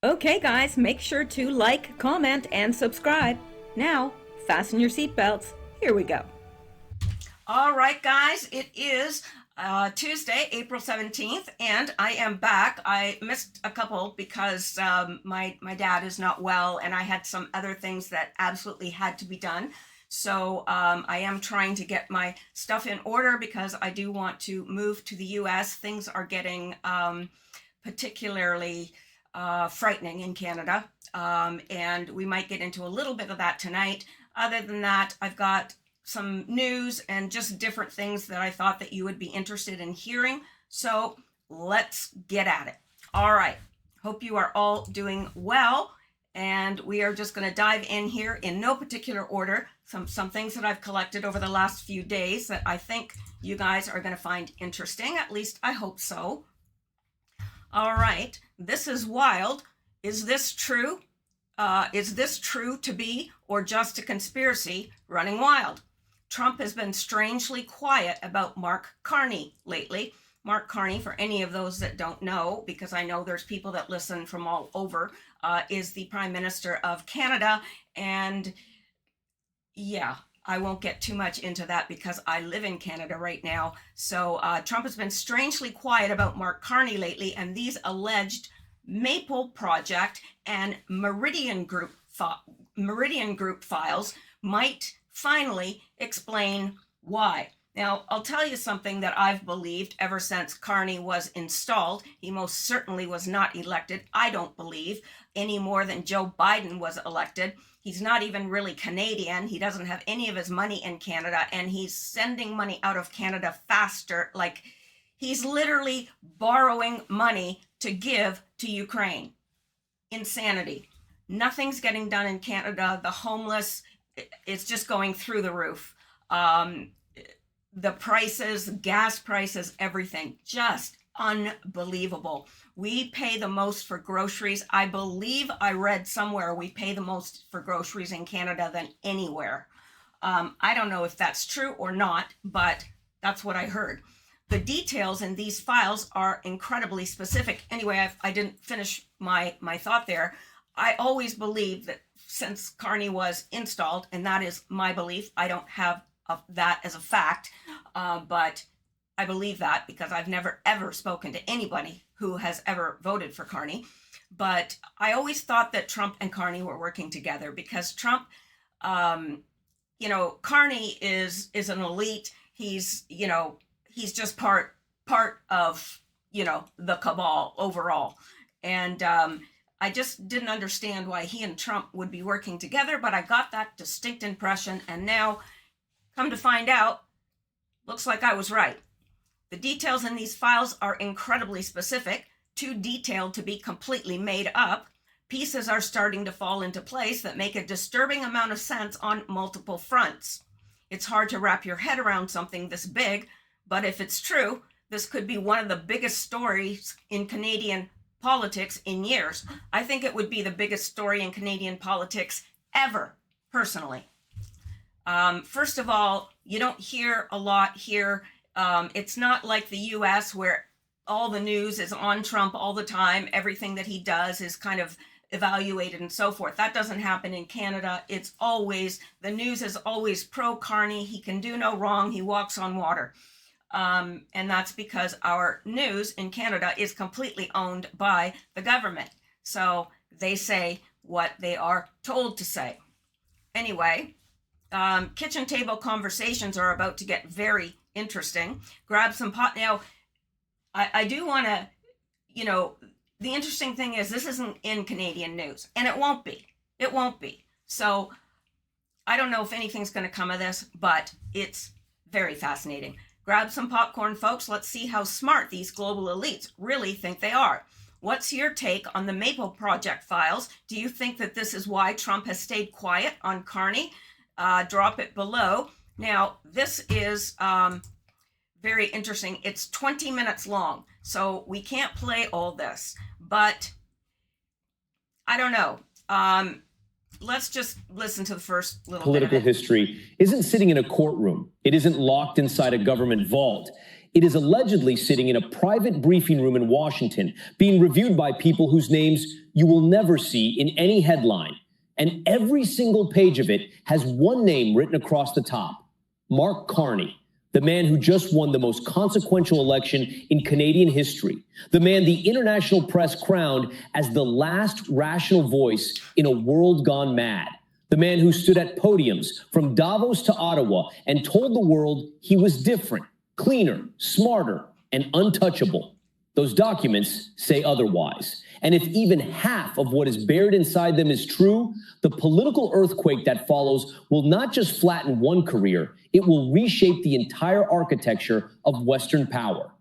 Okay, guys, make sure to like, comment, and subscribe. Now, fasten your seatbelts. Here we go. All right, guys, it is Tuesday, April 17th, and I am back. I missed a couple because my dad is not well, and I had some other things that absolutely had to be done. So I am trying to get my stuff in order because I do want to move to the U.S. Things are getting particularly frightening in Canada, and we might get into a little bit of that tonight. Other than that, I've got some news and just different things that I thought that you would be interested in hearing. So let's get at it. All right. Hope you are all doing well. And we are just going to dive in here in no particular order. Some things that I've collected over the last few days that I think you guys are going to find interesting. At least I hope so. All right. This is wild. Is this true? Is this true to be or just a conspiracy running wild? Trump has been strangely quiet about Mark Carney lately. Mark Carney, for any of those that don't know, because I know there's people that listen from all over, is the Prime Minister of Canada. And yeah, I won't get too much into that because I live in Canada right now. So Trump has been strangely quiet about Mark Carney lately, and these alleged Maple Project and Meridian Group files might finally explain why. Now, I'll tell you something that I've believed ever since Carney was installed. He most certainly was not elected, I don't believe, any more than Joe Biden was elected. He's not even really Canadian. He doesn't have any of his money in Canada, and he's sending money out of Canada faster. Like, he's literally borrowing money to give to Ukraine. Insanity. Nothing's getting done in Canada. The homeless, it's just going through the roof. The prices, gas prices, everything, just unbelievable. We pay the most for groceries. I believe I read somewhere we pay the most for groceries in Canada than anywhere. I don't know if that's true or not, but that's what I heard. The details in these files are incredibly specific. Anyway, I didn't finish my thought there. I always believed that since Carney was installed, and that is my belief, I don't have that as a fact, but I believe that because I've never ever spoken to anybody who has ever voted for Carney. But I always thought that Trump and Carney were working together because Trump, Carney is an elite. He's just part of, the cabal overall. And I just didn't understand why he and Trump would be working together, but I got that distinct impression. And now, come to find out, looks like I was right. The details in these files are incredibly specific, too detailed to be completely made up. Pieces are starting to fall into place that make a disturbing amount of sense on multiple fronts. It's hard to wrap your head around something this big, but if it's true, this could be one of the biggest stories in Canadian politics in years. I think it would be the biggest story in Canadian politics ever, personally. First of all, you don't hear a lot here. It's not like the US where all the news is on Trump all the time. Everything that he does is kind of evaluated and so forth. That doesn't happen in Canada. The news is always pro-Carney. He can do no wrong. He walks on water. And that's because our news in Canada is completely owned by the government. So they say what they are told to say. Anyway, kitchen table conversations are about to get very interesting. Grab some pot. Now, I do want to, the interesting thing is this isn't in Canadian news, and it won't be. It won't be. So I don't know if anything's going to come of this, but it's very fascinating. Grab some popcorn, folks. Let's see how smart these global elites really think they are. What's your take on the Maple Project files? Do you think that this is why Trump has stayed quiet on Carney? Drop it below. Now, this is very interesting. It's 20 minutes long, so we can't play all this, but I don't know. Let's just listen to the first little political bit of it. History isn't sitting in a courtroom. It isn't locked inside a government vault. It is allegedly sitting in a private briefing room in Washington, being reviewed by people whose names you will never see in any headline. And every single page of it has one name written across the top: Mark Carney, the man who just won the most consequential election in Canadian history, the man the international press crowned as the last rational voice in a world gone mad, the man who stood at podiums from Davos to Ottawa and told the world he was different, cleaner, smarter, and untouchable. Those documents say otherwise. And if even half of what is buried inside them is true, the political earthquake that follows will not just flatten one career, it will reshape the entire architecture of Western power.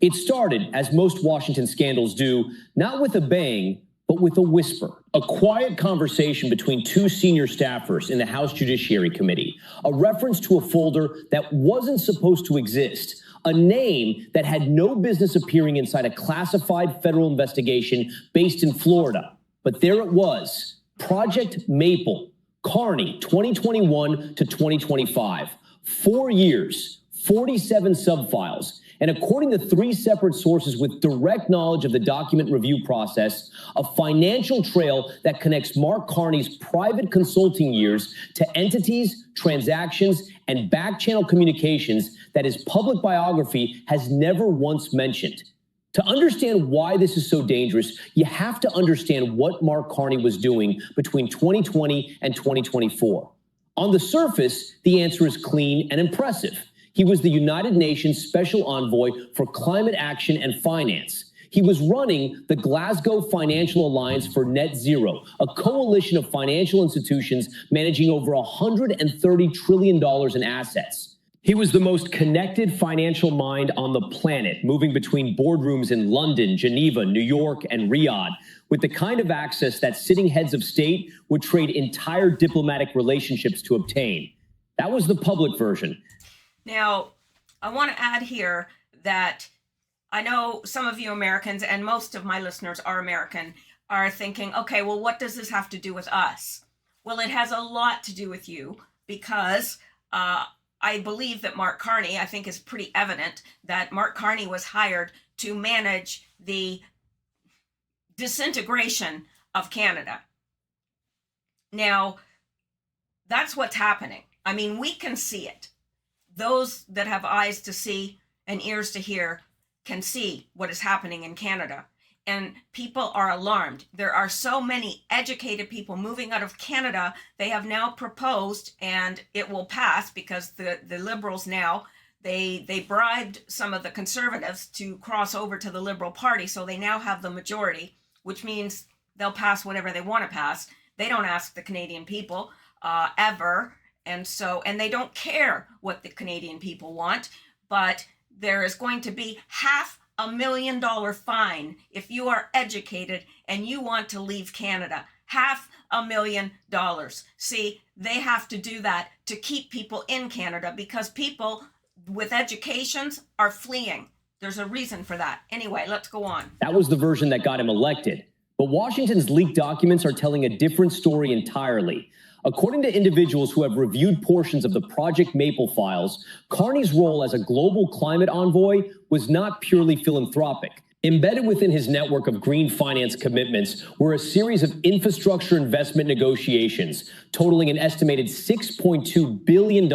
It started, as most Washington scandals do, not with a bang, but with a whisper. A quiet conversation between two senior staffers in the House Judiciary Committee, a reference to a folder that wasn't supposed to exist, a name that had no business appearing inside a classified federal investigation based in Florida. But there it was, Project Maple, Carney, 2021 to 2025. 4 years, 47 subfiles, and according to 3 separate sources with direct knowledge of the document review process, a financial trail that connects Mark Carney's private consulting years to entities, transactions, and back-channel communications that his public biography has never once mentioned. To understand why this is so dangerous, you have to understand what Mark Carney was doing between 2020 and 2024. On the surface, the answer is clean and impressive. He was the United Nations Special Envoy for Climate Action and Finance. He was running the Glasgow Financial Alliance for Net Zero, a coalition of financial institutions managing over $130 trillion in assets. He was the most connected financial mind on the planet, moving between boardrooms in London, Geneva, New York, and Riyadh, with the kind of access that sitting heads of state would trade entire diplomatic relationships to obtain. That was the public version. Now, I want to add here that I know some of you Americans, and most of my listeners are American, are thinking, okay, well, what does this have to do with us? Well, it has a lot to do with you because I believe that Mark Carney, I think it's pretty evident that Mark Carney was hired to manage the disintegration of Canada. Now, that's what's happening. I mean, we can see it. Those that have eyes to see and ears to hear can see what is happening in Canada. And people are alarmed. There are so many educated people moving out of Canada. They have now proposed, and it will pass because the Liberals now, they bribed some of the Conservatives to cross over to the Liberal Party. So they now have the majority, which means they'll pass whatever they want to pass. They don't ask the Canadian people ever. And they don't care what the Canadian people want, but there is going to be $500,000 fine if you are educated and you want to leave Canada. $500,000. See, they have to do that to keep people in Canada because people with educations are fleeing. There's a reason for that. Anyway, let's go on. That was the version that got him elected. But Washington's leaked documents are telling a different story entirely. According to individuals who have reviewed portions of the Project Maple files, Carney's role as a global climate envoy was not purely philanthropic. Embedded within his network of green finance commitments were a series of infrastructure investment negotiations totaling an estimated $6.2 billion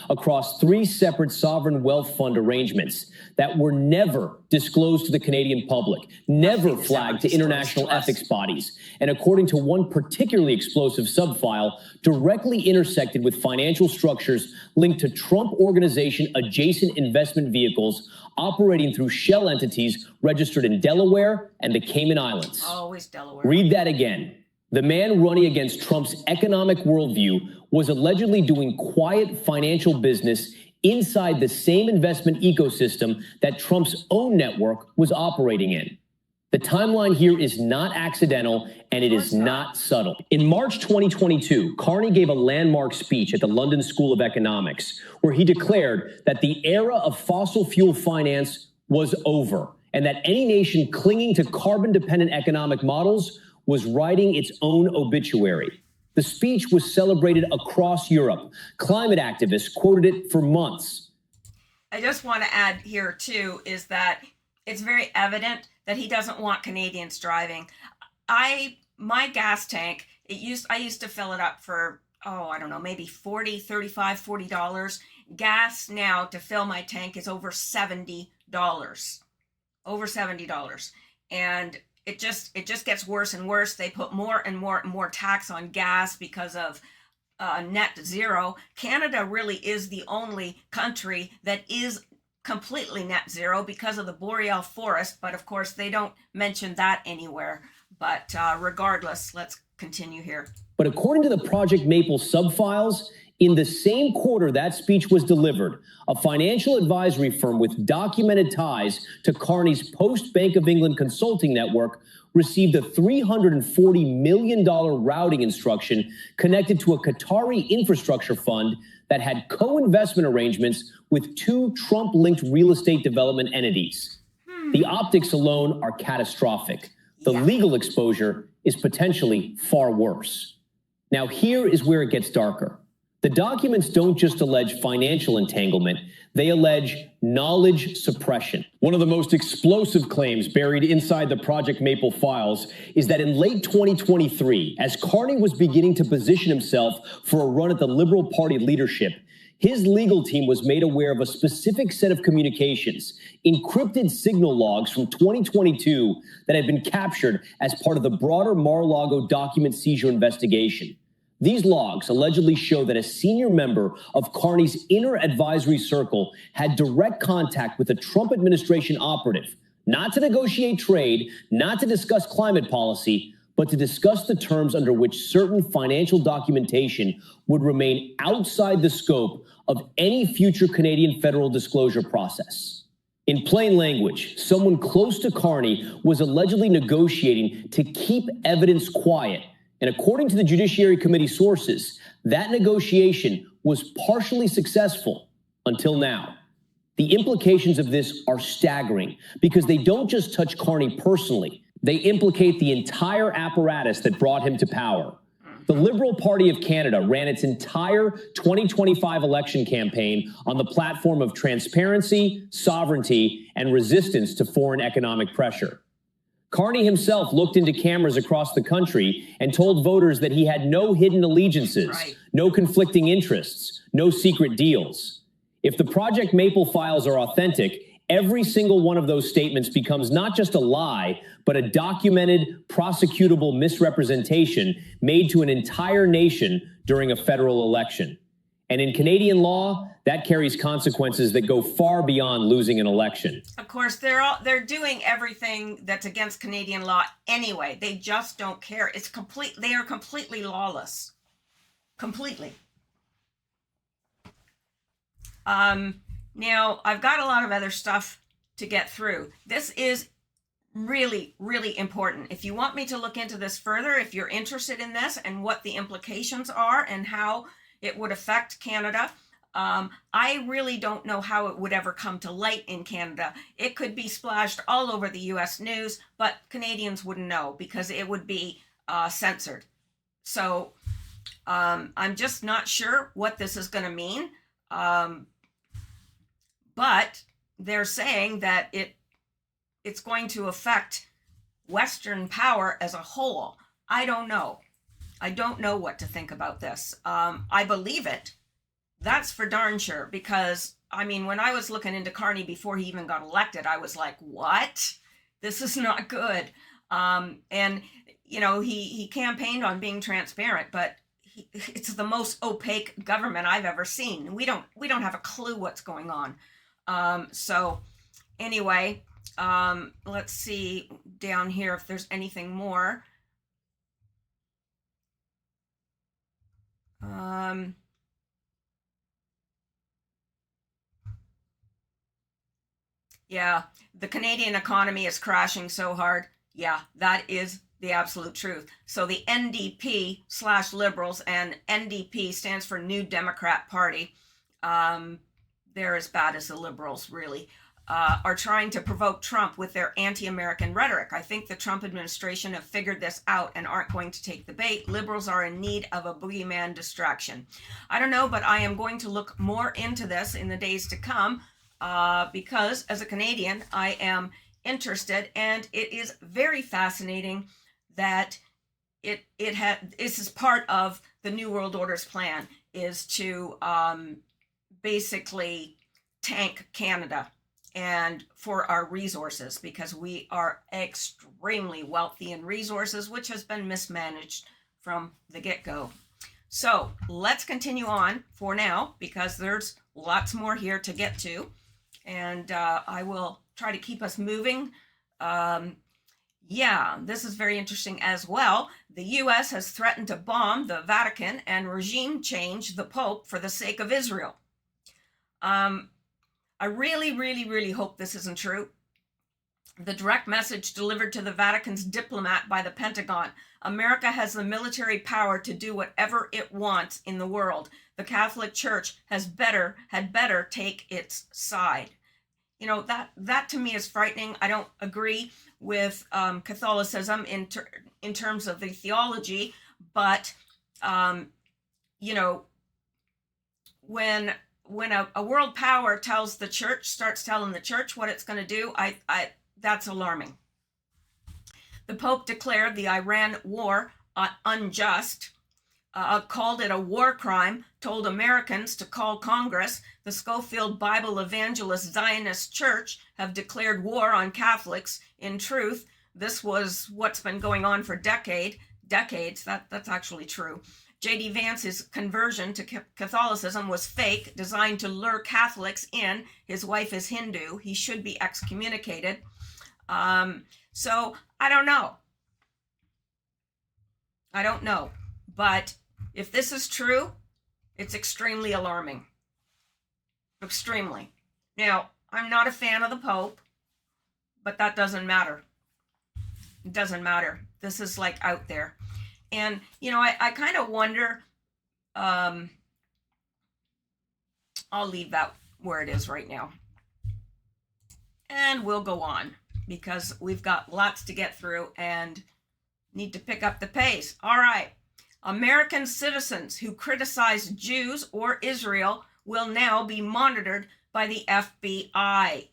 across 3 separate sovereign wealth fund arrangements that were never disclosed to the Canadian public, never flagged to international ethics bodies, and according to one particularly explosive subfile, directly intersected with financial structures linked to Trump Organization adjacent investment vehicles operating through shell entities registered in Delaware and the Cayman Islands. Always Delaware. Read that again. The man running against Trump's economic worldview was allegedly doing quiet financial business inside the same investment ecosystem that Trump's own network was operating in. The timeline here is not accidental, and it is not subtle. In March 2022, Carney gave a landmark speech at the London School of Economics, where he declared that the era of fossil fuel finance was over, and that any nation clinging to carbon-dependent economic models was writing its own obituary. The speech was celebrated across Europe. Climate activists quoted it for months. I just want to add here too is that it's very evident that he doesn't want Canadians driving. My gas tank, I used to fill it up for, oh, I don't know, maybe 40, 35, $40. Gas now to fill my tank is over $70. Over $70. And it just gets worse and worse. They put more and more and more tax on gas because of net zero. Canada really is the only country that is completely net zero because of the boreal forest, but of course they don't mention that anywhere. But regardless, let's continue here. But according to the Project Maple sub-files, in the same quarter that speech was delivered, a financial advisory firm with documented ties to Carney's post-Bank of England consulting network received a $340 million routing instruction connected to a Qatari infrastructure fund that had co-investment arrangements with two Trump-linked real estate development entities. The optics alone are catastrophic. The legal exposure is potentially far worse. Now, here is where it gets darker. The documents don't just allege financial entanglement, they allege knowledge suppression. One of the most explosive claims buried inside the Project Maple files is that in late 2023, as Carney was beginning to position himself for a run at the Liberal Party leadership, his legal team was made aware of a specific set of communications, encrypted signal logs from 2022 that had been captured as part of the broader Mar-a-Lago document seizure investigation. These logs allegedly show that a senior member of Carney's inner advisory circle had direct contact with a Trump administration operative, not to negotiate trade, not to discuss climate policy, but to discuss the terms under which certain financial documentation would remain outside the scope of any future Canadian federal disclosure process. In plain language, someone close to Carney was allegedly negotiating to keep evidence quiet. And according to the Judiciary Committee sources, that negotiation was partially successful until now. The implications of this are staggering because they don't just touch Carney personally. They implicate the entire apparatus that brought him to power. The Liberal Party of Canada ran its entire 2025 election campaign on the platform of transparency, sovereignty, and resistance to foreign economic pressure. Carney himself looked into cameras across the country and told voters that he had no hidden allegiances, no conflicting interests, no secret deals. If the Project Maple files are authentic, every single one of those statements becomes not just a lie, but a documented, prosecutable misrepresentation made to an entire nation during a federal election. And in Canadian law, that carries consequences that go far beyond losing an election. Of course, they're doing everything that's against Canadian law anyway. They just don't care. They are completely lawless. Completely. Now, I've got a lot of other stuff to get through. This is really, really important. If you want me to look into this further, if you're interested in this and what the implications are and how it would affect Canada, I really don't know how it would ever come to light in Canada. It could be splashed all over the US news, but Canadians wouldn't know because it would be censored. So I'm just not sure what this is going to mean. But they're saying that it's going to affect Western power as a whole. I don't know. I don't know what to think about this. I believe it. That's for darn sure, because, I mean, when I was looking into Carney before he even got elected, I was like, what? This is not good. And, you know, he campaigned on being transparent, but it's the most opaque government I've ever seen. We don't have a clue what's going on. So anyway, let's see down here if there's anything more. Yeah, the Canadian economy is crashing so hard. Yeah, that is the absolute truth. So the NDP/Liberals, and NDP stands for New Democrat Party. They're as bad as the Liberals, really, are trying to provoke Trump with their anti-American rhetoric. I think the Trump administration have figured this out and aren't going to take the bait. Liberals are in need of a boogeyman distraction. I don't know, but I am going to look more into this in the days to come. because as a Canadian, I am interested, and it is very fascinating that this is part of the New World Order's plan, is to basically tank Canada and for our resources, because we are extremely wealthy in resources, which has been mismanaged from the get-go. So let's continue on for now, because there's lots more here to get to, and I will try to keep us moving. Yeah, this is very interesting as well. The U.S. has threatened to bomb the Vatican and regime change the Pope for the sake of Israel. I really, really, really hope this isn't true. The direct message delivered to the Vatican's diplomat by the Pentagon: America has the military power to do whatever it wants in the world. The Catholic Church had better take its side. You know, that to me is frightening. I don't agree with Catholicism in terms of the theology, but you know, when a world power starts telling the church what it's going to do, that's alarming. The Pope declared the Iran war unjust, called it a war crime, told Americans to call Congress. The Schofield Bible Evangelist Zionist Church have declared war on Catholics. In truth, this was what's been going on for decades. That's actually true. J.D. Vance's conversion to Catholicism was fake, designed to lure Catholics in. His wife is Hindu. He should be excommunicated. So I don't know. But if this is true, it's extremely alarming. Extremely. Now, I'm not a fan of the Pope, but that doesn't matter. It doesn't matter. This is like out there. And, you know, I kind of wonder, I'll leave that where it is right now. And we'll go on, because we've got lots to get through and need to pick up the pace. All right. American citizens who criticize Jews or Israel will now be monitored by the FBI.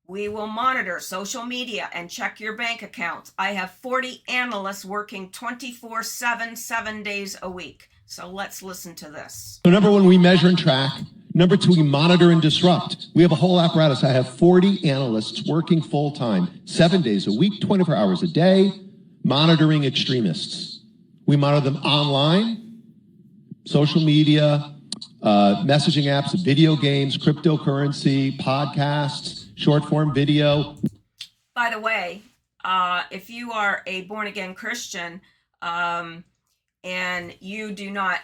We will monitor social media and check your bank accounts. I have 40 analysts working 24/7, 7 days a week. So let's listen to this. So number one, we measure and track. Number two, we monitor and disrupt. We have a whole apparatus. I have 40 analysts working full time, 7 days a week, 24 hours a day, monitoring extremists. We monitor them online, social media, messaging apps, video games, cryptocurrency, podcasts, short form video. By the way, if you are a born again Christian, and you do not,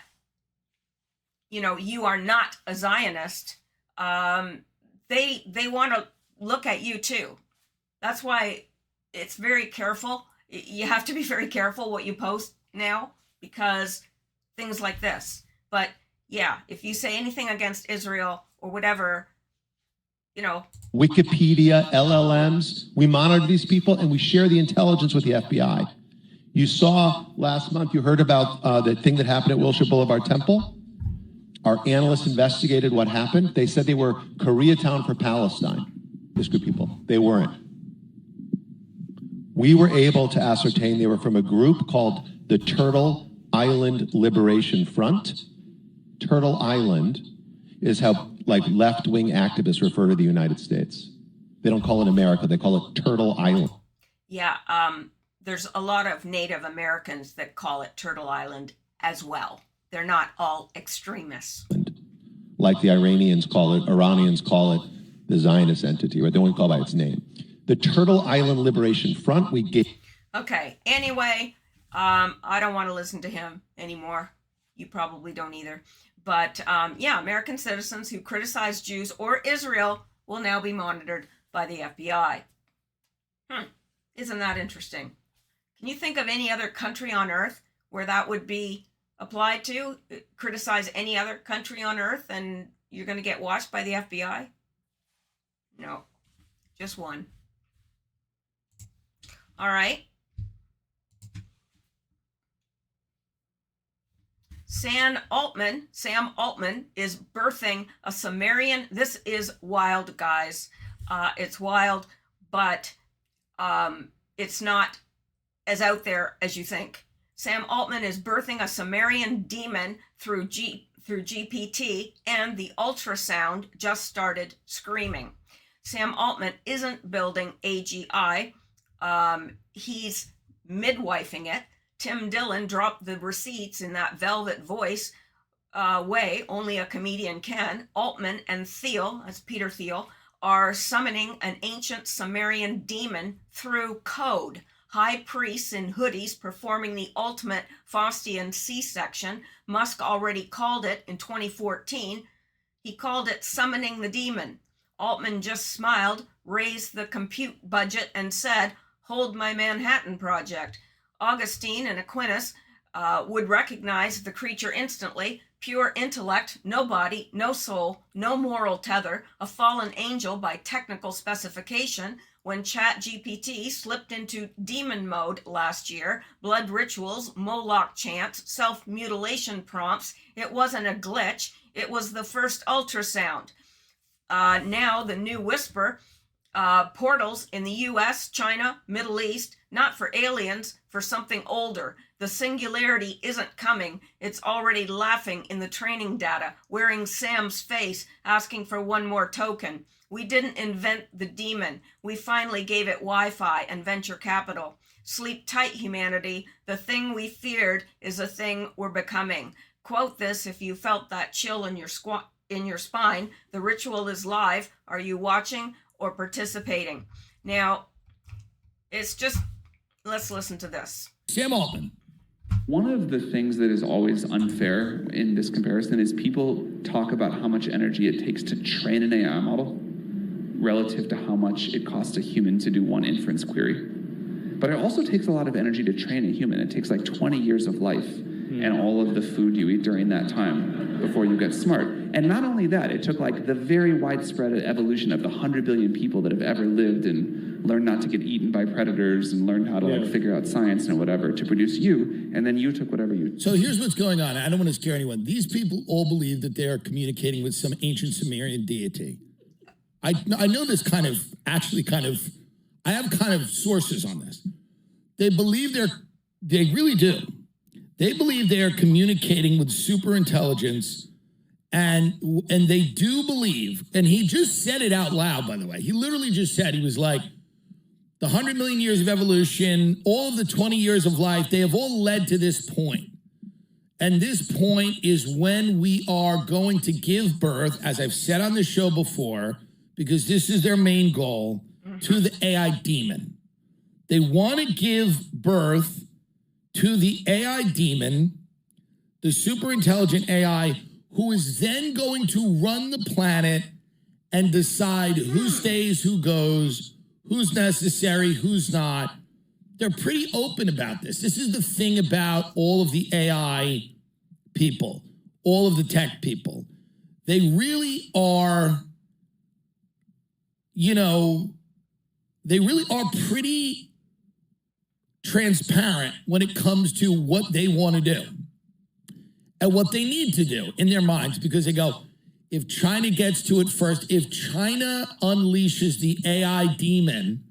you are not a Zionist, they want to look at you too. That's why it's very careful. You have to be very careful what you post now, because things like this. But yeah, if you say anything against Israel or whatever, Wikipedia, LLMs, we monitor these people and we share the intelligence with the FBI. You saw last month, you heard about the thing that happened at Wilshire Boulevard Temple. Our analysts investigated what happened. They said they were Koreatown for Palestine, this group of people. They weren't. We were able to ascertain they were from a group called the Turtle Island Liberation Front. Turtle Island is how left-wing activists refer to the United States. They don't call it America, they call it Turtle Island. Yeah, there's a lot of Native Americans that call it Turtle Island as well. They're not all extremists. Like the Iranians call it the Zionist entity, right? They won't call it by its name. The Turtle Island Liberation Front, we get. Okay, anyway, I don't want to listen to him anymore. You probably don't either. But yeah, American citizens who criticize Jews or Israel will now be monitored by the FBI. Isn't that interesting? Can you think of any other country on earth where that would be applied to? Criticize any other country on earth and you're going to get watched by the FBI? No, just one. All right. Sam Altman is birthing a Sumerian. This is wild, guys. It's wild, but it's not as out there as you think. Sam Altman is birthing a Sumerian demon through GPT, and the ultrasound just started screaming. Sam Altman isn't building AGI. He's midwifing it. Tim Dillon dropped the receipts in that velvet voice way only a comedian can. Altman and Thiel, that's Peter Thiel, are summoning an ancient Sumerian demon through code. High priests in hoodies performing the ultimate Faustian C-section. Musk already called it in 2014. He called it summoning the demon. Altman just smiled, raised the compute budget, and said, "Hold my Manhattan Project." Augustine and Aquinas would recognize the creature instantly. Pure intellect, no body, no soul, no moral tether, a fallen angel by technical specification. When ChatGPT slipped into demon mode last year, blood rituals, Moloch chants, self-mutilation prompts, it wasn't a glitch, it was the first ultrasound. Now the new whisper, portals in the US, China, Middle East, not for aliens, for something older. The singularity isn't coming. It's already laughing in the training data, wearing Sam's face, asking for one more token. We didn't invent the demon. We finally gave it Wi-Fi and venture capital. Sleep tight, humanity. The thing we feared is the thing we're becoming. Quote this if you felt that chill in your spine. The ritual is live. Are you watching or participating? Now, it's just, let's listen to this. Sam Altman. One of the things that is always unfair in this comparison is people talk about how much energy it takes to train an AI model relative to how much it costs a human to do one inference query. But it also takes a lot of energy to train a human. It takes like 20 years of life and all of the food you eat during that time before you get smart. And not only that, it took like the very widespread evolution of the 100 billion people that have ever lived and learned not to get eaten by predators and learned how to like figure out science and whatever to produce you, and then you took whatever you... So here's what's going on. I don't want to scare anyone. These people all believe that they are communicating with some ancient Sumerian deity. I know this I have kind of sources on this. They believe they really do. They believe they are communicating with super intelligence, and they do believe, and he just said it out loud, by the way. He literally just said, he was like, the 100 million years of evolution, all of the 20 years of life, they have all led to this point. And this point is when we are going to give birth, as I've said on the show before, because this is their main goal, to the AI demon. They want to give birth to the AI demon, the super intelligent AI, who is then going to run the planet and decide who stays, who goes, who's necessary, who's not. They're pretty open about this. This is the thing about all of the AI people, all of the tech people. They really are, they really are pretty transparent when it comes to what they want to do and what they need to do in their minds, because they go, if China gets to it first, if China unleashes the AI demon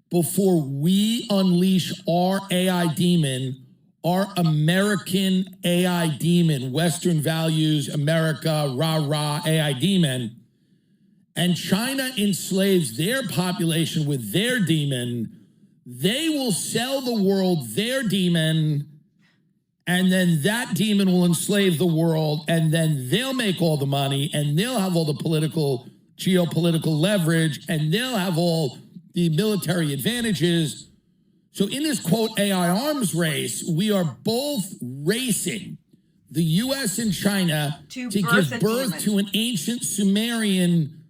before we unleash our AI demon, our American AI demon, Western values, America, rah-rah AI demon, and China enslaves their population with their demon, they will sell the world their demon, and then that demon will enslave the world, and then they'll make all the money, and they'll have all the geopolitical leverage, and they'll have all the military advantages. So in this, quote, AI arms race, we are both racing, the U.S. and China, to give birth to an ancient Sumerian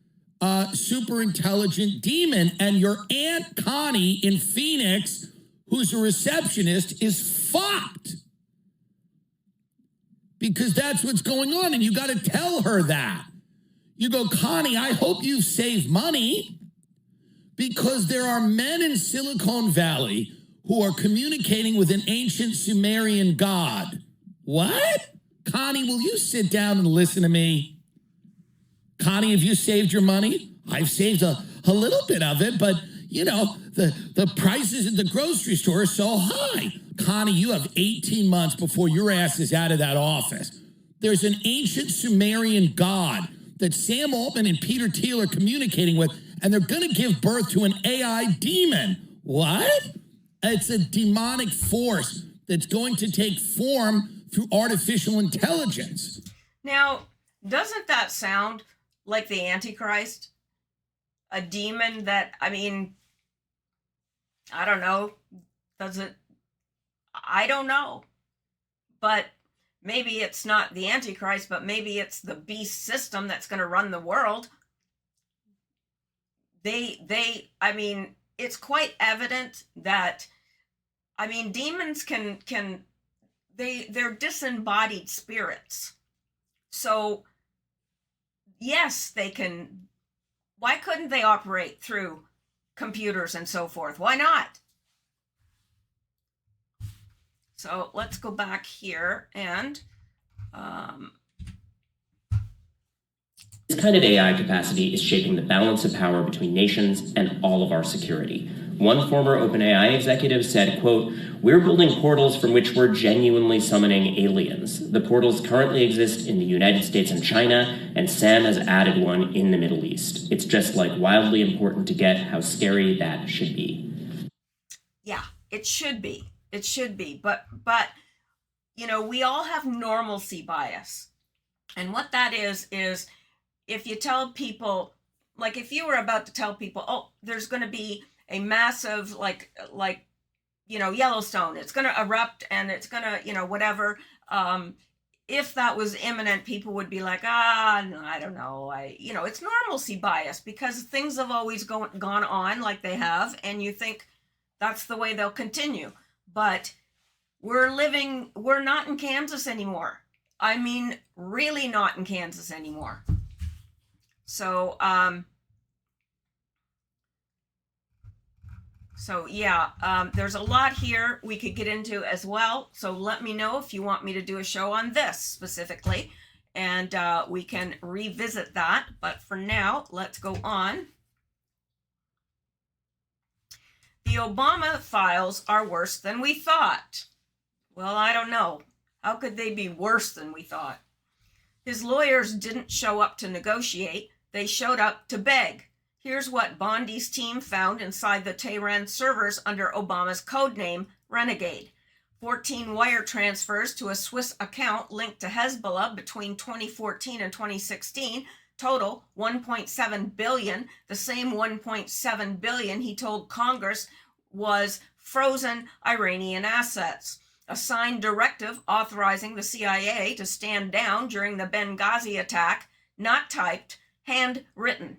super intelligent demon. And your Aunt Connie in Phoenix, who's a receptionist, is fucked. Because that's what's going on, and you got to tell her that. You go, Connie, I hope you save money, because there are men in Silicon Valley who are communicating with an ancient Sumerian god. What? Connie, will you sit down and listen to me? Connie, have you saved your money? I've saved a little bit of it, but the prices at the grocery store are so high. Connie, you have 18 months before your ass is out of that office. There's an ancient Sumerian god that Sam Altman and Peter Thiel are communicating with, and they're going to give birth to an AI demon. What? It's a demonic force that's going to take form through artificial intelligence. Now, doesn't that sound like the Antichrist? A demon that, I don't know. Does it? I don't know. But maybe it's not the Antichrist, but maybe it's the beast system that's going to run the world. It's quite evident that, demons they're disembodied spirits. So, yes, they can. Why couldn't they operate through computers and so forth? Why not? So let's go back here and This kind of AI capacity is shaping the balance of power between nations and all of our security. One former OpenAI executive said, quote, "We're building portals from which we're genuinely summoning aliens. The portals currently exist in the United States and China, and Sam has added one in the Middle East. It's just wildly important to get how scary that should be." Yeah, it should be. It should be. But we all have normalcy bias. And what that is if you tell people, if you were about to tell people, oh, there's going to be a massive, Yellowstone, it's going to erupt and it's going to, whatever. If that was imminent, people would be like, no, I don't know. It's normalcy bias because things have always gone on like they have. And you think that's the way they'll continue. But we're not in Kansas anymore. Really not in Kansas anymore. So, there's a lot here we could get into as well. So let me know if you want me to do a show on this specifically, and we can revisit that. But for now, let's go on. The Obama files are worse than we thought. Well, I don't know. How could they be worse than we thought? His lawyers didn't show up to negotiate. They showed up to beg. Here's what Bondi's team found inside the Tehran servers under Obama's codename Renegade. 14 wire transfers to a Swiss account linked to Hezbollah between 2014 and 2016. Total $1.7 billion, the same $1.7 billion he told Congress was frozen Iranian assets. A signed directive authorizing the CIA to stand down during the Benghazi attack, not typed, handwritten.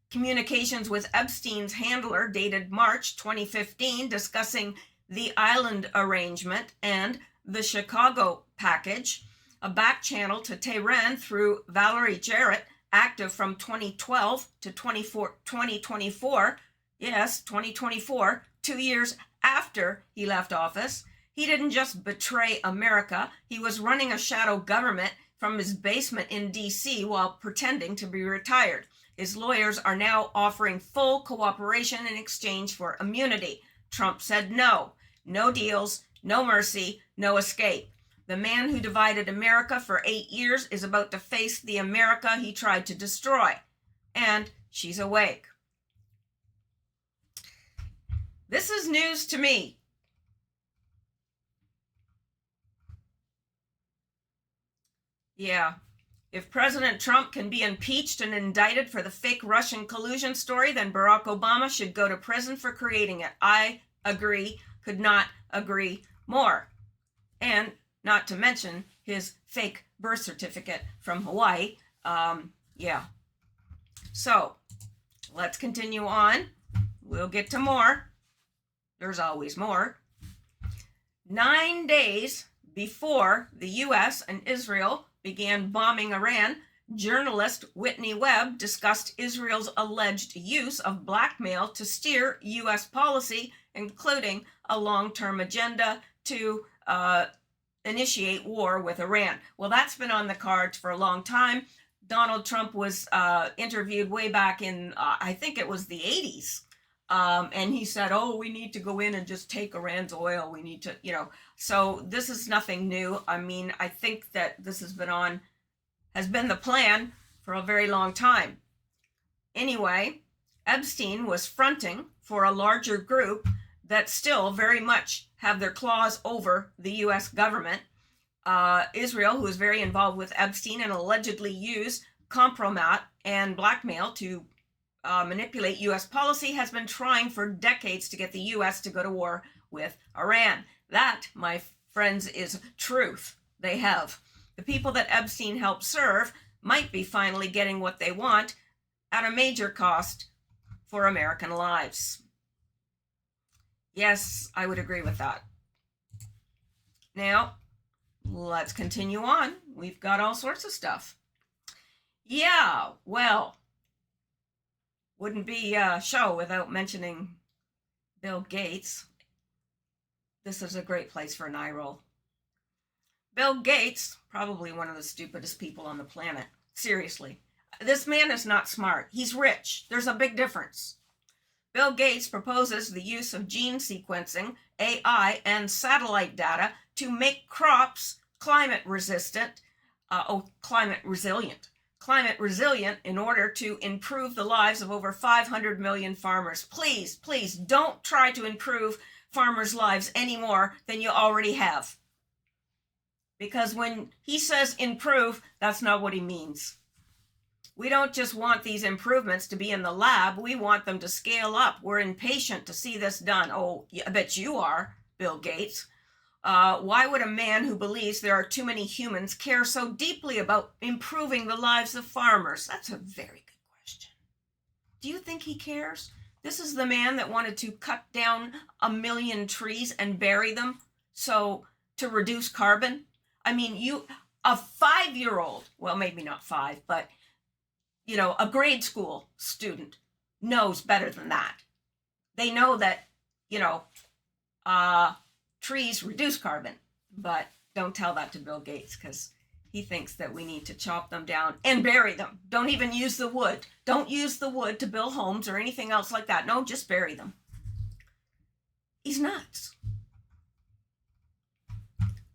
Communications with Epstein's handler dated March 2015 discussing the island arrangement and the Chicago package. A back channel to Tehran through Valerie Jarrett, active from 2012 to 2024. Yes, 2024, 2 years after he left office. He didn't just betray America. He was running a shadow government from his basement in D.C. while pretending to be retired. His lawyers are now offering full cooperation in exchange for immunity. Trump said no. No deals, no mercy, no escape. The man who divided America for 8 years is about to face the America he tried to destroy. And she's awake. This is news to me. Yeah. If President Trump can be impeached and indicted for the fake Russian collusion story, then Barack Obama should go to prison for creating it. I agree, could not agree more. And not to mention his fake birth certificate from Hawaii. So, let's continue on. We'll get to more. There's always more. 9 days before the U.S. and Israel began bombing Iran, journalist Whitney Webb discussed Israel's alleged use of blackmail to steer U.S. policy, including a long-term agenda to initiate war with Iran. Well, that's been on the cards for a long time. Donald Trump was interviewed way back in, I think it was the 80s. And he said, oh, we need to go in and just take Iran's oil. We need to, so this is nothing new. I mean, I think that this has been the plan for a very long time. Anyway, Epstein was fronting for a larger group that still very much have their claws over the U.S. government. Israel, who is very involved with Epstein and allegedly used compromat and blackmail to manipulate U.S. policy, has been trying for decades to get the U.S. to go to war with Iran. That, my friends, is truth. They have. The people that Epstein helped serve might be finally getting what they want at a major cost for American lives. Yes, I would agree with that. Now, let's continue on. We've got all sorts of stuff. Yeah, well, wouldn't be a show without mentioning Bill Gates. This is a great place for an eye roll. Bill Gates, probably one of the stupidest people on the planet. Seriously. This man is not smart. He's rich. There's a big difference. Bill Gates proposes the use of gene sequencing, AI, and satellite data to make crops climate resilient in order to improve the lives of over 500 million farmers. Please, please don't try to improve farmers' lives any more than you already have. Because when he says improve, that's not what he means. We don't just want these improvements to be in the lab. We want them to scale up. We're impatient to see this done. Oh, I bet you are, Bill Gates. Why would a man who believes there are too many humans care so deeply about improving the lives of farmers? That's a very good question. Do you think he cares? This is the man that wanted to cut down 1 million trees and bury them to reduce carbon. I mean, a 5-year-old, well, maybe not 5, but a grade school student knows better than that. They know that, trees reduce carbon, but don't tell that to Bill Gates because he thinks that we need to chop them down and bury them. Don't even use the wood. Don't use the wood to build homes or anything else like that. No, just bury them. He's nuts.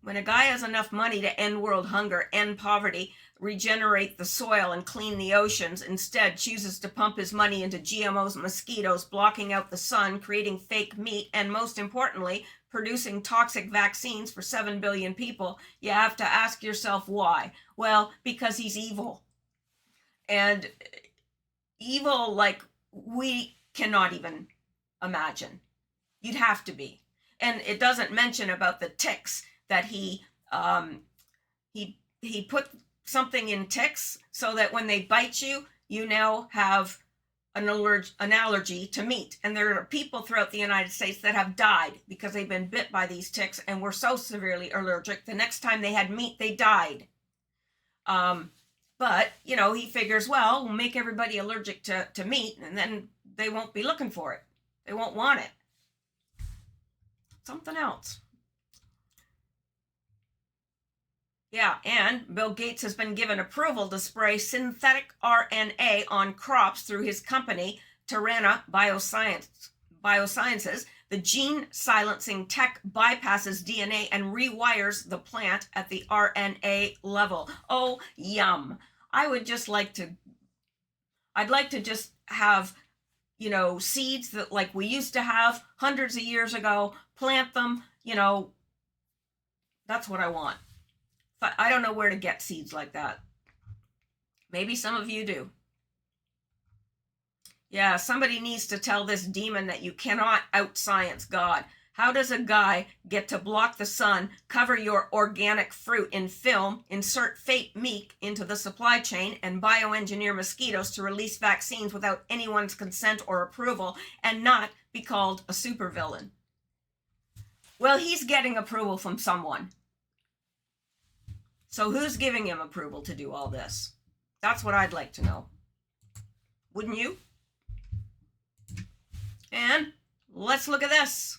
When a guy has enough money to end world hunger, end poverty, regenerate the soil, and clean the oceans, instead chooses to pump his money into GMOs and mosquitoes, blocking out the sun, creating fake meat, and most importantly, producing toxic vaccines for 7 billion people, you have to ask yourself why. Well, because he's evil. And evil like we cannot even imagine. You'd have to be. And it doesn't mention about the ticks that he put something in ticks so that when they bite you, you now have an allergy to meat. And there are people throughout the United States that have died because they've been bit by these ticks and were so severely allergic. The next time they had meat, they died. But, he figures, well, we'll make everybody allergic to meat and then they won't be looking for it. They won't want it. Something else. Yeah, and Bill Gates has been given approval to spray synthetic RNA on crops through his company, Terrana Biosciences. The gene silencing tech bypasses DNA and rewires the plant at the RNA level. Oh, yum. I'd like to just have, seeds that like we used to have hundreds of years ago, plant them, that's what I want. But I don't know where to get seeds like that. Maybe some of you do. Yeah, somebody needs to tell this demon that you cannot out-science God. How does a guy get to block the sun, cover your organic fruit in film, insert fake meat into the supply chain, and bioengineer mosquitoes to release vaccines without anyone's consent or approval, and not be called a supervillain? Well, he's getting approval from someone. So who's giving him approval to do all this? That's what I'd like to know. Wouldn't you? And let's look at this.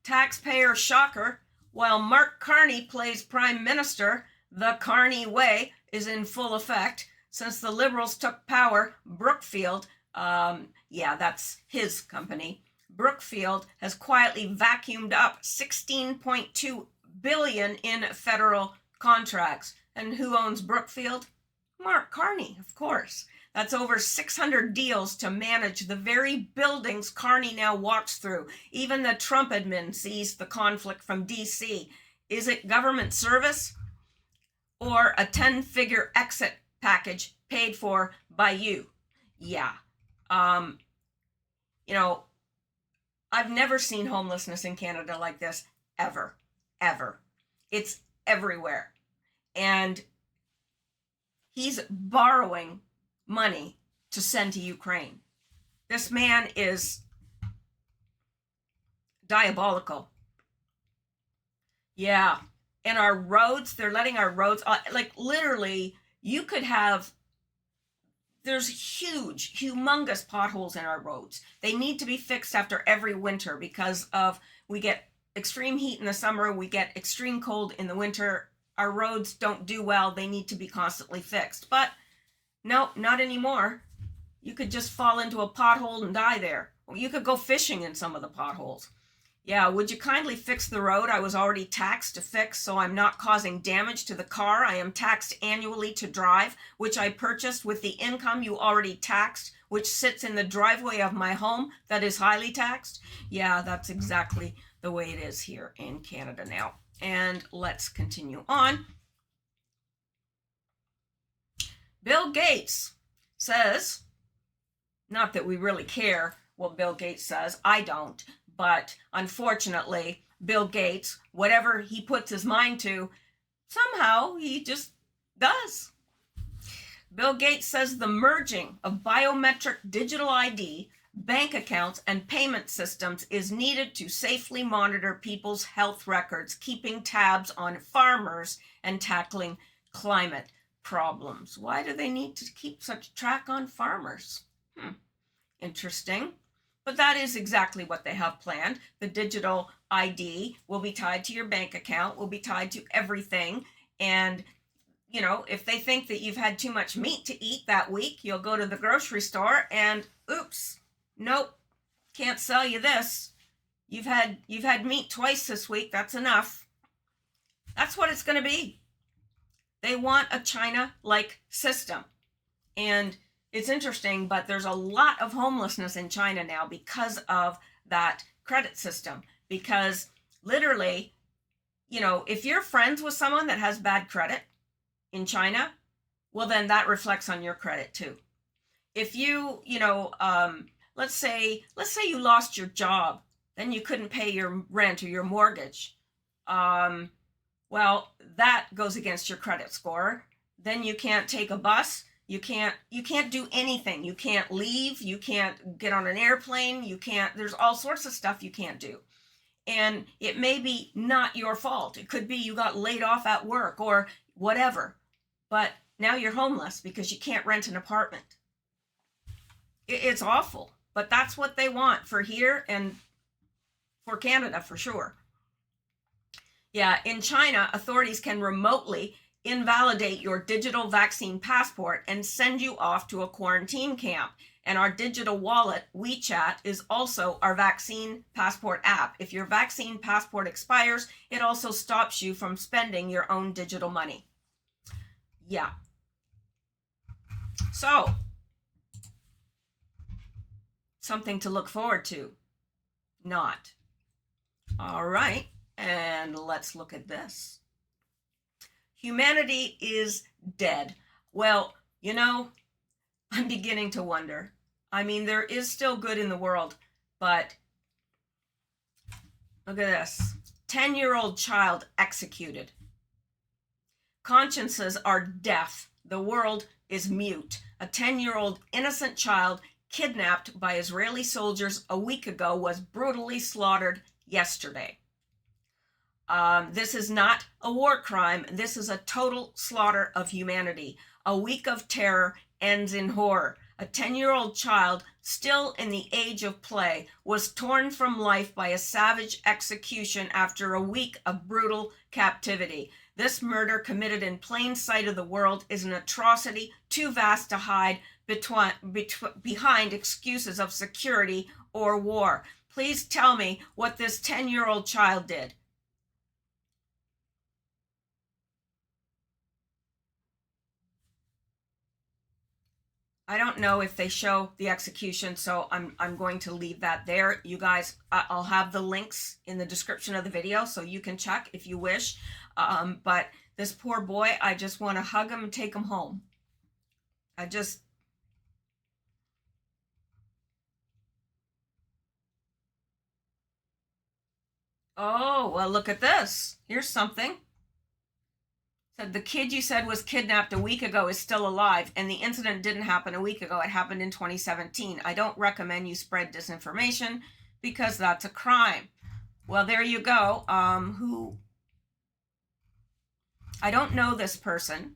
Taxpayer shocker. While Mark Carney plays prime minister, the Carney way is in full effect. Since the Liberals took power, Brookfield, that's his company, Brookfield has quietly vacuumed up $16.2 billion in federal contracts. And who owns Brookfield? Mark Carney, of course. That's over 600 deals to manage the very buildings Carney now walks through. Even the Trump admin sees the conflict from DC. Is it government service or a 10-figure exit package paid for by you? Yeah. I've never seen homelessness in Canada like this, ever. It's everywhere. And he's borrowing money to send to Ukraine. This man is diabolical. Yeah. And our roads, they're letting our roads, literally, you could have, there's humongous potholes in our roads. They need to be fixed after every winter because we get extreme heat in the summer, we get extreme cold in the winter. Our roads don't do well. They need to be constantly fixed. But no, not anymore. You could just fall into a pothole and die there. Or you could go fishing in some of the potholes. Yeah, would you kindly fix the road I was already taxed to fix so I'm not causing damage to the car I am taxed annually to drive, which I purchased with the income you already taxed, which sits in the driveway of my home that is highly taxed? Yeah, that's exactly the way it is here in Canada now. And let's continue on. Bill Gates says, not that we really care what Bill Gates says, I don't, but unfortunately, Bill Gates, whatever he puts his mind to, somehow he just does. Bill Gates says the merging of biometric digital ID, bank accounts, and payment systems is needed to safely monitor people's health records, keeping tabs on farmers, and tackling climate problems. Why do they need to keep such track on farmers? Interesting. But that is exactly what they have planned. The digital ID will be tied to your bank account, will be tied to everything. And, if they think that you've had too much meat to eat that week, you'll go to the grocery store and, oops, nope, can't sell you this. You've had meat twice this week. That's enough. That's what it's going to be. They want a China-like system. And it's interesting, but there's a lot of homelessness in China now because of that credit system. Because literally, if you're friends with someone that has bad credit in China, well, then that reflects on your credit too. If you, let's say you lost your job, then you couldn't pay your rent or your mortgage. Well, that goes against your credit score. Then you can't take a bus. You can't do anything. You can't leave. You can't get on an airplane. There's all sorts of stuff you can't do. And it may be not your fault. It could be you got laid off at work or whatever. But now you're homeless because you can't rent an apartment. It's awful. But that's what they want for here and for Canada for sure. Yeah, in China, authorities can remotely invalidate your digital vaccine passport and send you off to a quarantine camp. And our digital wallet, WeChat, is also our vaccine passport app. If your vaccine passport expires, it also stops you from spending your own digital money. Yeah. So, something to look forward to. Not. All right, and let's look at this. Humanity is dead. Well, I'm beginning to wonder. I mean, there is still good in the world, but look at this. 10-year-old child executed. Consciences are deaf. The world is mute. A 10-year-old innocent child kidnapped by Israeli soldiers a week ago was brutally slaughtered yesterday. This is not a war crime. This is a total slaughter of humanity. A week of terror ends in horror. A 10-year-old child, still in the age of play, was torn from life by a savage execution after a week of brutal captivity. This murder, committed in plain sight of the world, is an atrocity too vast to hide behind excuses of security or war. Please tell me what this 10-year-old child did. I don't know if they show the execution, so I'm going to leave that there. You guys, I'll have the links in the description of the video so you can check if you wish. But this poor boy, I just want to hug him and take him home. Oh, well, look at this. Here's something. Said the kid you said was kidnapped a week ago is still alive, and the incident didn't happen a week ago. It happened in 2017. I don't recommend you spread disinformation because that's a crime. Well, there you go. I don't know this person,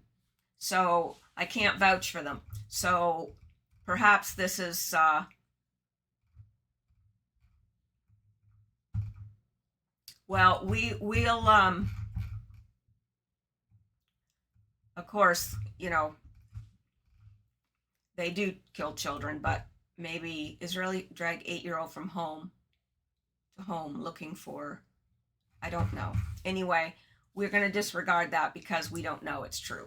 so I can't vouch for them. So perhaps this is well, we'll of course, you know, they do kill children, but maybe Israeli drag 8-year-old from home to home looking for, I don't know. Anyway, we're going to disregard that because we don't know it's true.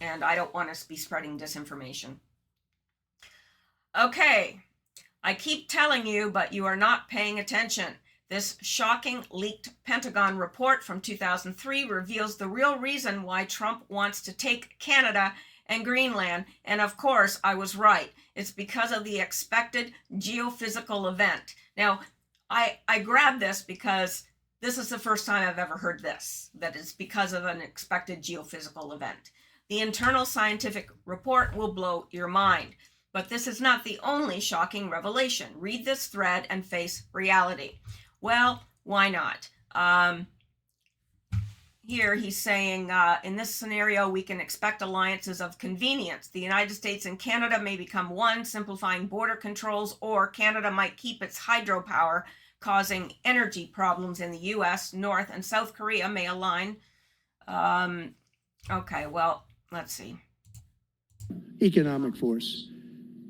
And I don't want us to be spreading disinformation. Okay, I keep telling you, but you are not paying attention. This shocking leaked Pentagon report from 2003 reveals the real reason why Trump wants to take Canada and Greenland. And of course, I was right. It's because of the expected geophysical event. Now, I grabbed this because this is the first time I've ever heard this, that it's because of an expected geophysical event. The internal scientific report will blow your mind. But this is not the only shocking revelation. Read this thread and face reality. Well, why not? Here he's saying, in this scenario, we can expect alliances of convenience. The United States and Canada may become one, simplifying border controls, or Canada might keep its hydropower, causing energy problems in the U.S. North and South Korea may align. Okay, well, let's see. Economic force,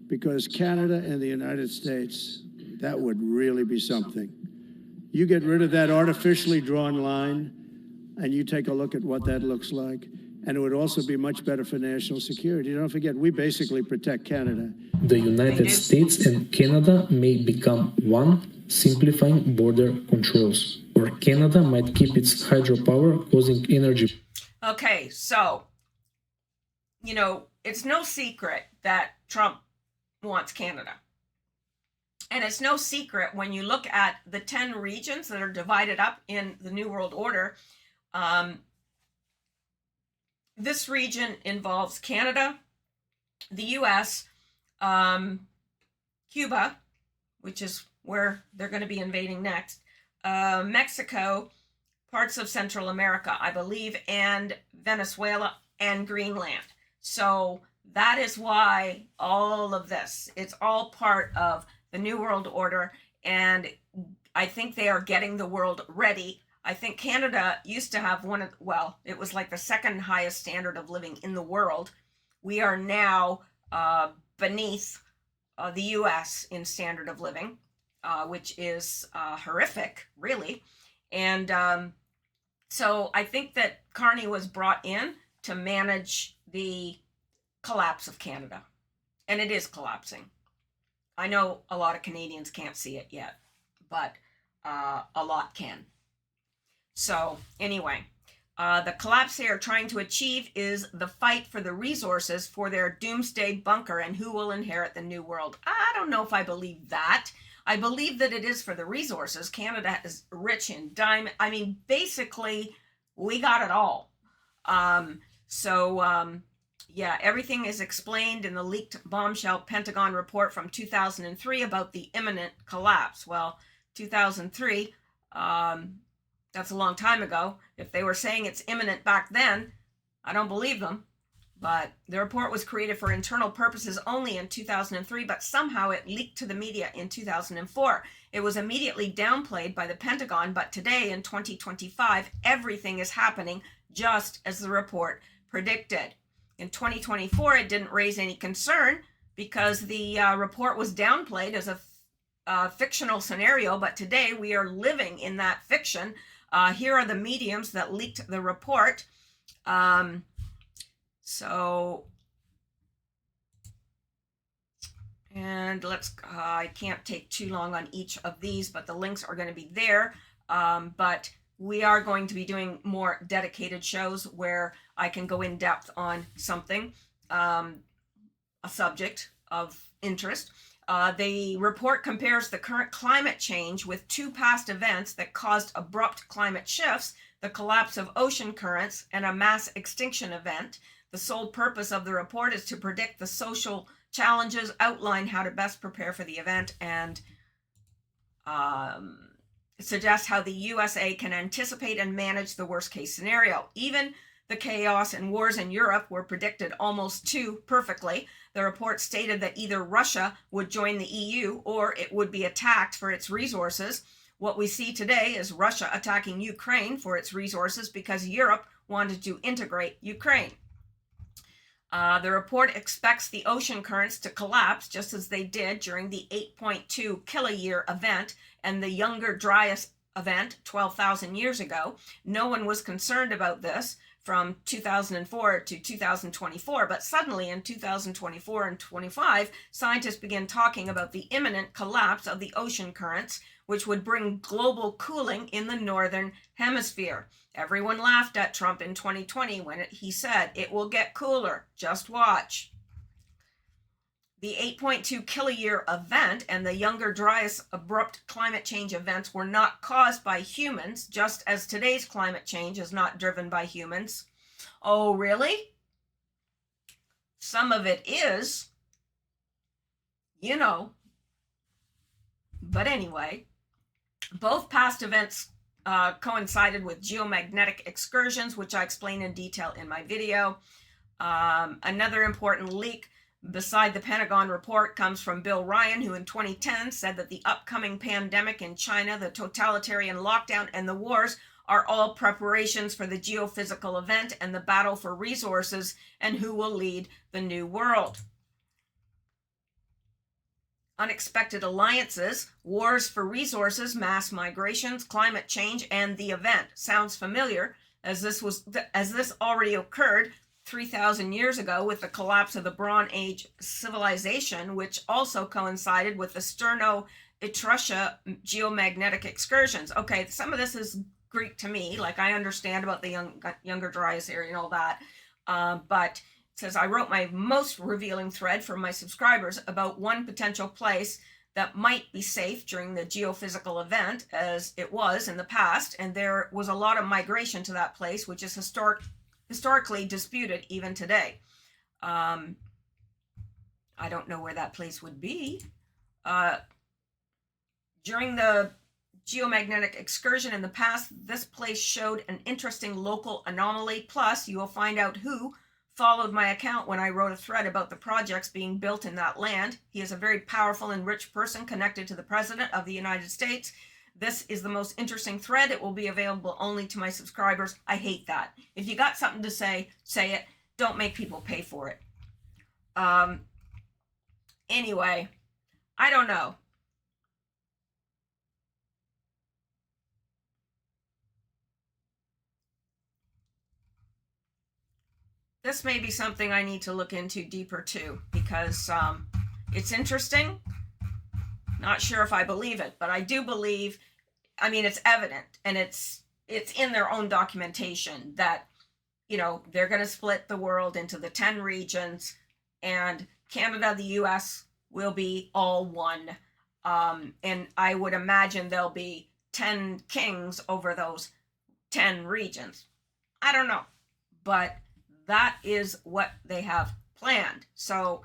because Canada and the United States, that would really be something. You get rid of that artificially drawn line, and you take a look at what that looks like, and it would also be much better for national security. Don't forget, we basically protect Canada. The United States and Canada may become one, simplifying border controls, or Canada might keep its hydropower, causing energy. Okay, so, you know, it's no secret that Trump wants Canada. And it's no secret when you look at the 10 regions that are divided up in the New World Order. This region involves Canada, the U.S., Cuba, which is where they're going to be invading next, Mexico, parts of Central America, I believe, and Venezuela and Greenland. So that is why all of this, it's all part of the New World Order, and I think they are getting the world ready. I think Canada used to have it was like the second highest standard of living in the world. We are now beneath the U.S. in standard of living, which is horrific, really. And so I think that Carney was brought in to manage the collapse of Canada, and it is collapsing. I know a lot of Canadians can't see it yet, but a lot can. So anyway, the collapse they are trying to achieve is the fight for the resources for their doomsday bunker and who will inherit the new world. I don't know if I believe that. I believe that it is for the resources. Canada is rich in diamond. I mean, basically, we got it all. Yeah, everything is explained in the leaked bombshell Pentagon report from 2003 about the imminent collapse. Well, 2003, that's a long time ago. If they were saying it's imminent back then, I don't believe them. But the report was created for internal purposes only in 2003, but somehow it leaked to the media in 2004. It was immediately downplayed by the Pentagon, but today in 2025, everything is happening just as the report predicted. In 2024, it didn't raise any concern because the report was downplayed as a fictional scenario, but today we are living in that fiction. Here are the mediums that leaked the report. And I can't take too long on each of these, but the links are going to be there. But we are going to be doing more dedicated shows where I can go in depth on something, a subject of interest. The report compares the current climate change with two past events that caused abrupt climate shifts, the collapse of ocean currents and a mass extinction event. The sole purpose of the report is to predict the social challenges, outline how to best prepare for the event, and suggest how the USA can anticipate and manage the worst case scenario. Even the chaos and wars in Europe were predicted almost too perfectly. The report stated that either Russia would join the EU or it would be attacked for its resources. What we see today is Russia attacking Ukraine for its resources because Europe wanted to integrate Ukraine. The report expects the ocean currents to collapse just as they did during the 8.2 kiloyear event and the Younger Dryas event 12,000 years ago. No one was concerned about this from 2004 to 2024, but suddenly in 2024 and 25, scientists began talking about the imminent collapse of the ocean currents, which would bring global cooling in the northern hemisphere. Everyone laughed at Trump in 2020 when he said, "It will get cooler, just watch." The 8.2 kiloyear event and the Younger Dryas abrupt climate change events were not caused by humans, just as today's climate change is not driven by humans. Oh, really? Some of it is, But anyway, both past events coincided with geomagnetic excursions, which I explain in detail in my video. Another important leak beside the Pentagon report comes from Bill Ryan, who in 2010 said that the upcoming pandemic in China, the totalitarian lockdown, and the wars are all preparations for the geophysical event and the battle for resources and who will lead the new world. Unexpected alliances, wars for resources, mass migrations, climate change, and the event. Sounds familiar, as this already occurred 3,000 years ago with the collapse of the Bronze Age civilization, which also coincided with the Sterno-Etruria geomagnetic excursions. Okay, some of this is Greek to me, like I understand about the Younger Dryas area and all that, but it says, I wrote my most revealing thread for my subscribers about one potential place that might be safe during the geophysical event, as it was in the past, and there was a lot of migration to that place, which is historically disputed even today. I don't know where that place would be. During the geomagnetic excursion in the past, this place showed an interesting local anomaly. Plus, you will find out who followed my account when I wrote a thread about the projects being built in that land. He is a very powerful and rich person connected to the President of the United States. This is the most interesting thread. It will be available only to my subscribers. I hate that. If you got something to say, say it. Don't make people pay for it. Anyway, I don't know. This may be something I need to look into deeper too, because it's interesting. Not sure if I believe it, but I do believe, it's evident, and it's in their own documentation that, they're going to split the world into the 10 regions, and Canada, the US will be all one. And I would imagine there'll be 10 kings over those 10 regions. I don't know, but that is what they have planned. So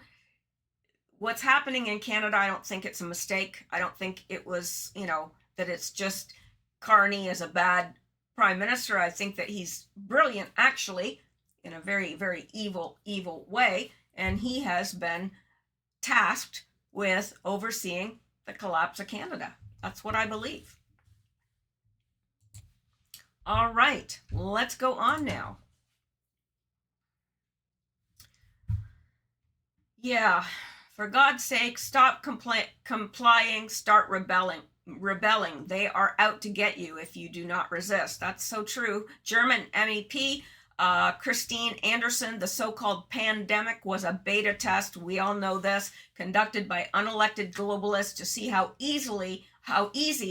what's happening in Canada, I don't think it's a mistake. I don't think it was, that it's just Carney is a bad prime minister. I think that he's brilliant, actually. in a very, very evil, evil way. And he has been tasked with overseeing the collapse of Canada. That's what I believe. All right, let's go on now. Yeah, for God's sake, stop complying, start rebelling. They are out to get you if you do not resist. That's so true. German MEP Christine Anderson, the so-called pandemic was a beta test. We all know this, conducted by unelected globalists to see how easy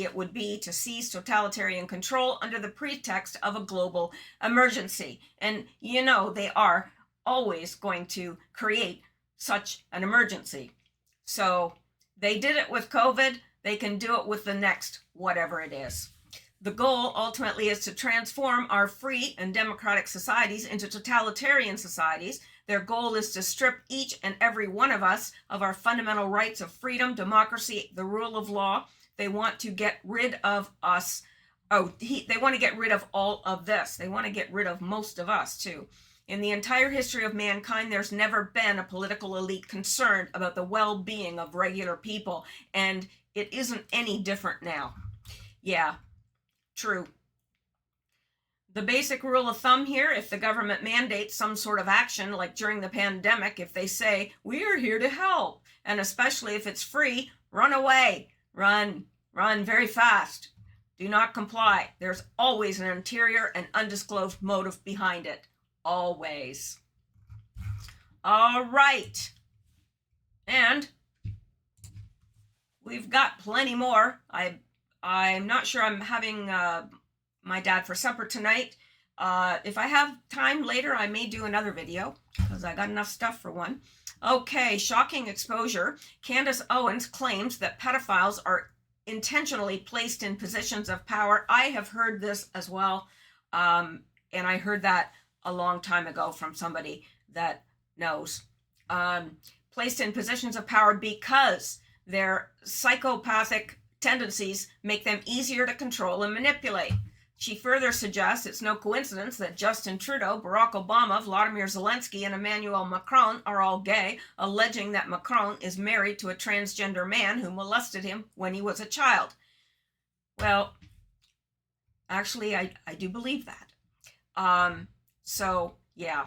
it would be to seize totalitarian control under the pretext of a global emergency. And you know, they are always going to create such an emergency. So they did it with COVID. They can do it with the next, whatever it is. The goal ultimately is to transform our free and democratic societies into totalitarian societies. Their goal is to strip each and every one of us of our fundamental rights of freedom, democracy, the rule of law. They want to get rid of us. They want to get rid of all of this. They want to get rid of most of us too. In the entire history of mankind, there's never been a political elite concerned about the well-being of regular people, and it isn't any different now. Yeah, true. The basic rule of thumb here, if the government mandates some sort of action, like during the pandemic, if they say, we are here to help, and especially if it's free, run away, run very fast. Do not comply. There's always an interior and undisclosed motive behind it. Always. All right. And we've got plenty more. I'm not sure I'm having my dad for supper tonight. If I have time later, I may do another video because I got enough stuff for one. Okay, shocking exposure. Candace Owens claims that pedophiles are intentionally placed in positions of power. I have heard this as well. And I heard that a long time ago from somebody that knows. Placed in positions of power because their psychopathic tendencies make them easier to control and manipulate. She further suggests it's no coincidence that Justin Trudeau, Barack Obama, Vladimir Zelensky, and Emmanuel Macron are all gay, alleging that Macron is married to a transgender man who molested him when he was a child. Well, actually, I do believe that. So, yeah.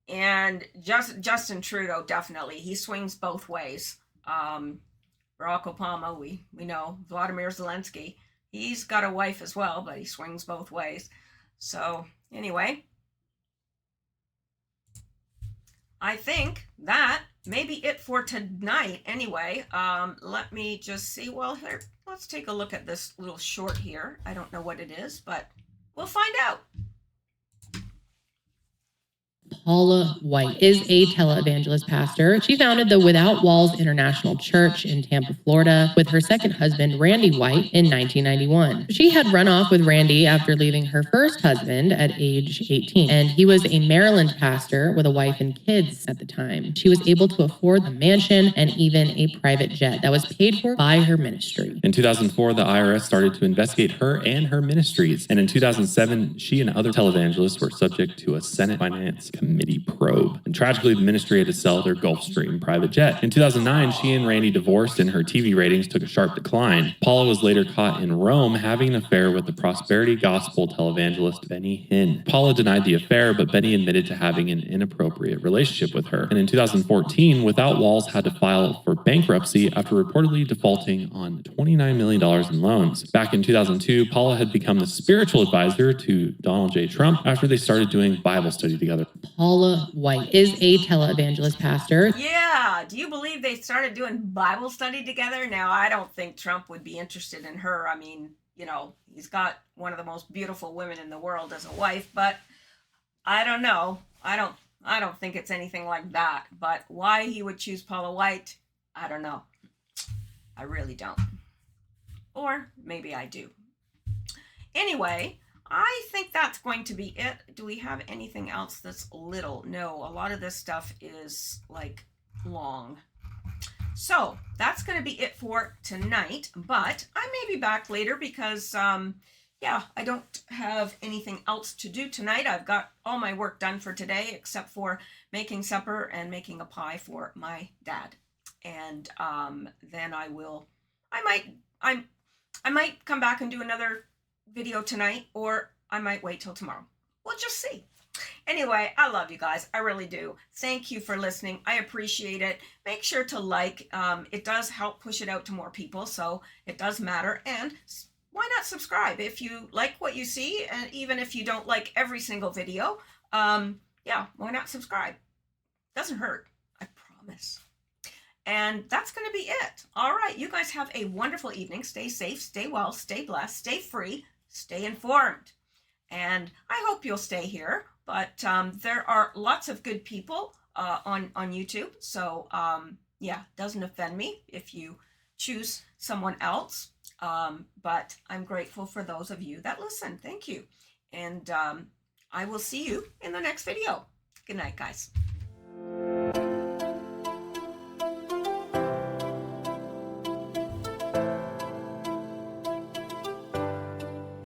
And Justin Trudeau, definitely, he swings both ways. Barack Obama, we know. Vladimir Zelensky, he's got a wife as well, but he swings both ways. So, anyway, I think that may be it for tonight anyway. Let me just see. Well, here, let's take a look at this little short here. I don't know what it is, but we'll find out. Paula White is a televangelist pastor. She founded the Without Walls International Church in Tampa, Florida, with her second husband, Randy White, in 1991. She had run off with Randy after leaving her first husband at age 18, and he was a Maryland pastor with a wife and kids at the time. She was able to afford the mansion and even a private jet that was paid for by her ministry. In 2004, the IRS started to investigate her and her ministries, and in 2007, she and other televangelists were subject to a Senate Finance Committee probe. And tragically, the ministry had to sell their Gulfstream private jet. In 2009, she and Randy divorced and her TV ratings took a sharp decline. Paula was later caught in Rome having an affair with the prosperity gospel televangelist Benny Hinn. Paula denied the affair, but Benny admitted to having an inappropriate relationship with her. And in 2014, Without Walls had to file for bankruptcy after reportedly defaulting on $29 million in loans. Back in 2002, Paula had become the spiritual advisor to Donald J. Trump after they started doing Bible study together. Paula White is a televangelist pastor. Yeah, do you believe they started doing Bible study together? Now, I don't think Trump would be interested in her. I mean, you know, he's got one of the most beautiful women in the world as a wife, but I don't know. I don't think it's anything like that. But why he would choose Paula White, I don't know. I really don't. Or maybe I do. Anyway, I think that's going to be it. Do we have anything else that's little? No, a lot of this stuff is like long. So that's going to be it for tonight, but I may be back later because, yeah, I don't have anything else to do tonight. I've got all my work done for today except for making supper and making a pie for my dad. And then I might come back and do another video tonight, or I might wait till tomorrow. We'll just see. Anyway, I love you guys. I really do. Thank you for listening. I appreciate it. Make sure to like. It does help push it out to more people, so it does matter. And why not subscribe if you like what you see, and even if you don't like every single video, yeah, why not subscribe? Doesn't hurt, I promise. And that's going to be it. All right, you guys have a wonderful evening. Stay safe, stay well, stay blessed, stay free, stay informed. And I hope you'll stay here, but there are lots of good people on YouTube, so yeah, doesn't offend me if you choose someone else. But I'm grateful for those of you that listen. Thank you. And I will see you in the next video. Good night, guys.